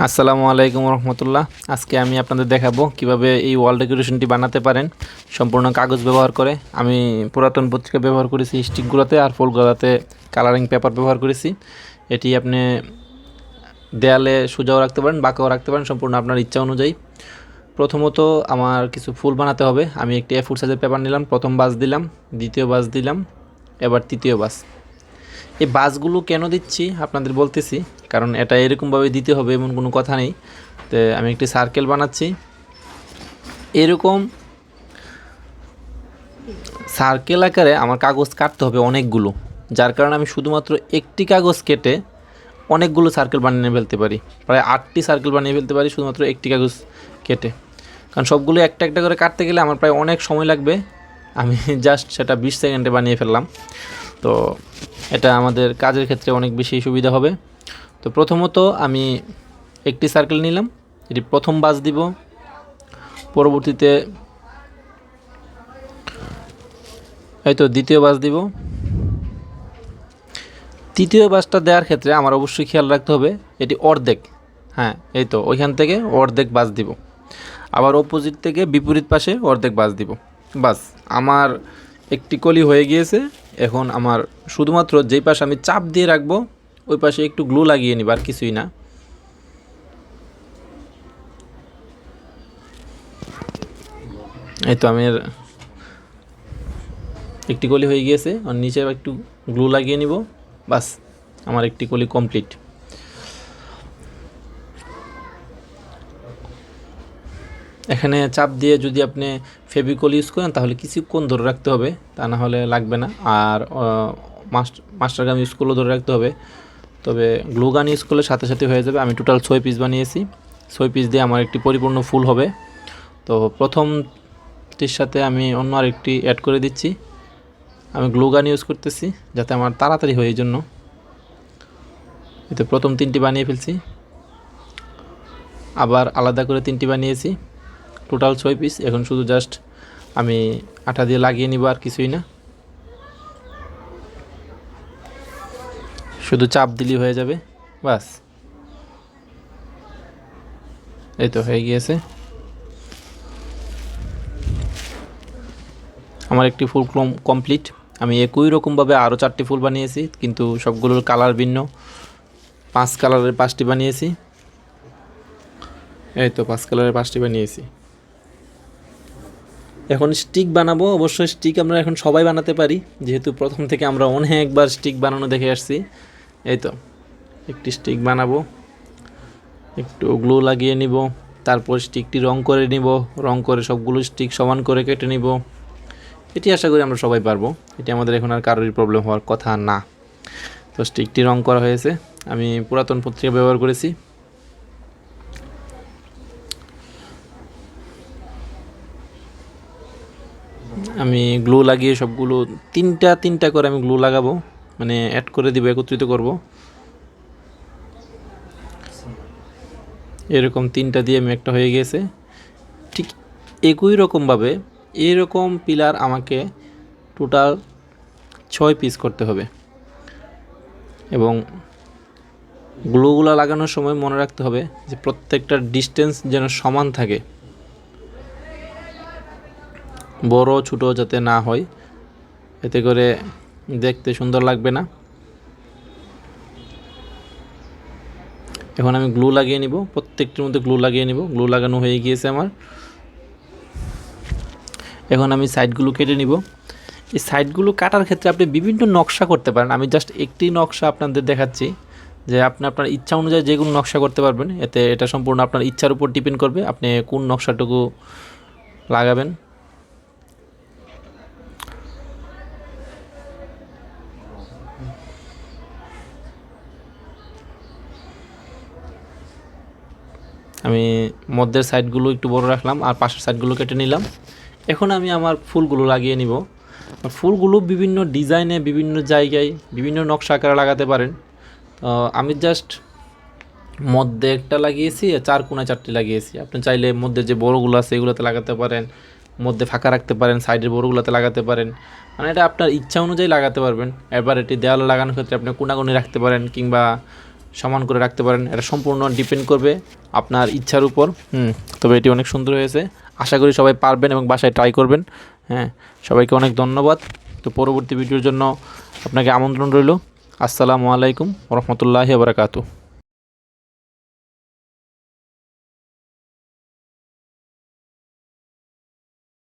আসসালামু আলাইকুম রহমতুল্লাহ। আজকে আমি আপনাদের দেখাবো কিভাবে এই ওয়াল ডেকোরেশনটি বানাতে পারেন সম্পূর্ণ কাগজ ব্যবহার করে। আমি পুরাতন পত্রিকা ব্যবহার করেছি স্টিকগুলোতে, আর ফুলগুলোতে কালারিং পেপার ব্যবহার করেছি। এটি আপনি দেয়ালে সোজাও রাখতে পারেন, বাঁকাও রাখতে পারেন, সম্পূর্ণ আপনার ইচ্ছা অনুযায়ী। প্রথমত আমার কিছু ফুল বানাতে হবে। আমি একটি A4 সাইজের পেপার নিলাম, প্রথম বাস দিলাম, দ্বিতীয় বাস দিলাম, এবার তৃতীয় বাস। এই বাসগুলো কেন দিচ্ছি আপনাদের বলতেছি, কারণ এটা এরকমভাবে দিতে হবে এমন কোনো কথা নেই। তো আমি একটি সার্কেল বানাচ্ছি, এরকম সার্কেল আকারে আমার কাগজ কাটতে হবে অনেকগুলো, যার কারণে আমি শুধুমাত্র একটি কাগজ কেটে অনেকগুলো সার্কেল বানিয়ে ফেলতে পারি। প্রায় 8টি সার্কেল বানিয়ে ফেলতে পারি শুধুমাত্র একটি কাগজ কেটে, কারণ সবগুলো একটা একটা করে কাটতে গেলে আমার প্রায় অনেক সময় লাগবে। আমি জাস্ট সেটা 20 সেকেন্ডে বানিয়ে ফেললাম। তো এটা আমাদের কাজের ক্ষেত্রে অনেক বেশি সুবিধা হবে। তো প্রথমত আমি একটি সার্কেল নিলাম, এটি প্রথম বাস দিব, পরবর্তীতে হয়তো দ্বিতীয় বাস দিব। তৃতীয় বাসটা দেওয়ার ক্ষেত্রে আমার অবশ্যই খেয়াল রাখতে হবে এটি অর্ধেক, হ্যাঁ এই তো ওইখান থেকে অর্ধেক বাস দিব, আবার অপোজিট থেকে বিপরীত পাশে অর্ধেক বাস দিব। বাস আমার একটি কলি হয়ে গিয়েছে। এখন আমার শুধুমাত্র যেই পাশে আমি চাপ দিয়ে রাখবো ওই পাশে একটু গ্লু লাগিয়ে নিব, আর কিছুই না। এই তো আমি একটি কলি হয়ে গিয়েছে, আর নিচে একটু গ্লু লাগিয়ে নিব। বাস আমার একটি কলি কমপ্লিট। এখানে চাপ দিয়ে যদি আপনি ফেভিকল ইউজ করেন তাহলে কিছুক্ষণ ধরে রাখতে হবে, তা না হলে লাগবে না। আর মাস্টার গাম ইউজ করলেও ধরে রাখতে হবে, তবে গ্লু গান ইউজ করলে সাথে সাথে হয়ে যাবে। আমি টোটাল 6 পিস বানিয়েছি, 6 পিস দিয়ে আমার একটি পরিপূর্ণ ফুল হবে। তো প্রথমটির সাথে আমি অন্য আরেকটি অ্যাড করে দিচ্ছি। আমি গ্লু গান ইউজ করতেছি যাতে আমার তাড়াতাড়ি হয়, এই জন্য। এতে প্রথম 3টি বানিয়ে ফেলছি, আবার আলাদা করে 3টি বানিয়েছি, টোটাল 6 পিস। এখন শুধু জাস্ট আমি আঠা দিয়ে লাগিয়ে নিব, আর কিছুই না, শুধু চাপ দিলেই হয়ে যাবে। বাস এই তো হয়ে গিয়েছে। আমার একটি ফুল কমপ্লিট। আমি একই রকমভাবে আরও 4টি ফুল বানিয়েছি, কিন্তু সবগুলোর কালার ভিন্ন। 5 কালারের 5টি বানিয়েছি। এই তো 5 কালারের 5টি বানিয়েছি। এখন স্টিক বানাবো। অবশ্যই স্টিক আমরা এখন সবাই বানাতে পারি, যেহেতু প্রথম থেকে আমরা অনেকবার স্টিক বানানো দেখে আসছি। এই তো একটি স্টিক বানাবো, একটু গ্লু লাগিয়ে নিব, তারপর স্টিকটি রং করে নিব, রং করে সবগুলো স্টিক সমান করে কেটে নিব। এটি আশা করি আমরা সবাই পারবো, এটি আমাদের এখন আর কারোরই প্রবলেম হওয়ার কথা না। তো স্টিকটি রং করা হয়েছে, আমি পুরাতন পত্রিকা ব্যবহার করেছি। আমি গ্লু লাগিয়ে সবগুলো 3টা করে আমি গ্লু লাগাবো, মানে অ্যাড করে দিব, একত্রিত করব। এরকম 3টা দিয়ে আমি একটা হয়ে গেছে। ঠিক একই রকমভাবে এরকম পিলার আমাকে টোটাল 6 পিস করতে হবে, এবং গ্লুগুলো লাগানোর সময় মনে রাখতে হবে যে প্রত্যেকটার ডিস্টেন্স যেন সমান থাকে, বড় ছোট যাতে না হয়, এতে করে দেখতে সুন্দর লাগবে না। এখন আমি গ্লু লাগিয়ে নিব, প্রত্যেকটির মধ্যে গ্লু লাগিয়ে নিব। গ্লু লাগানো হয়ে গিয়েছে আমার। এখন আমি সাইডগুলো কেটে নিব। এই সাইডগুলো কাটার ক্ষেত্রে আপনি বিভিন্ন নকশা করতে পারেন, আমি জাস্ট একটি নকশা আপনাদের দেখাচ্ছি, যে আপনি আপনার ইচ্ছা অনুযায়ী যে কোনো নকশা করতে পারবেন। এতে এটা সম্পূর্ণ আপনার ইচ্ছার উপর ডিপেন্ড করবে আপনি কোন নকশাটুকু লাগাবেন। আমি মধ্যের সাইডগুলো একটু বড় রাখলাম, আর পাশের সাইডগুলো কেটে নিলাম। এখন আমি আমার ফুলগুলো লাগিয়ে নিব। ফুলগুলো বিভিন্ন ডিজাইনে, বিভিন্ন জায়গায়, বিভিন্ন নকশা আকারে লাগাতে পারেন। আমি জাস্ট মধ্যে একটা লাগিয়েছি, 4 কোণায় 4টি লাগিয়েছি। আপনি চাইলে মধ্যে যে বড়গুলো আছে এগুলোতে লাগাতে পারেন, মধ্যে ফাঁকা রাখতে পারেন, সাইডের বড়গুলোতে লাগাতে পারেন, মানে এটা আপনার ইচ্ছা অনুযায়ী লাগাতে পারবেন। এবার এটি দেওয়ালে লাগানোর ক্ষেত্রে আপনি কোনাকুনি রাখতে পারেন, কিংবা সমান করে রাখতে পারেন। এটা সম্পূর্ণ ডিপেন্ড করবে আপনার ইচ্ছার উপর। তবে এটি অনেক সুন্দর হয়েছে, আশা করি সবাই পারবেন এবং বাসায় ট্রাই করবেন। হ্যাঁ, সবাইকে অনেক ধন্যবাদ। তো পরবর্তী ভিডিওর জন্য আপনাকে আমন্ত্রণ রইল। আসসালামু আলাইকুম ওয়া রাহমাতুল্লাহি ওয়া বারাকাতুহু।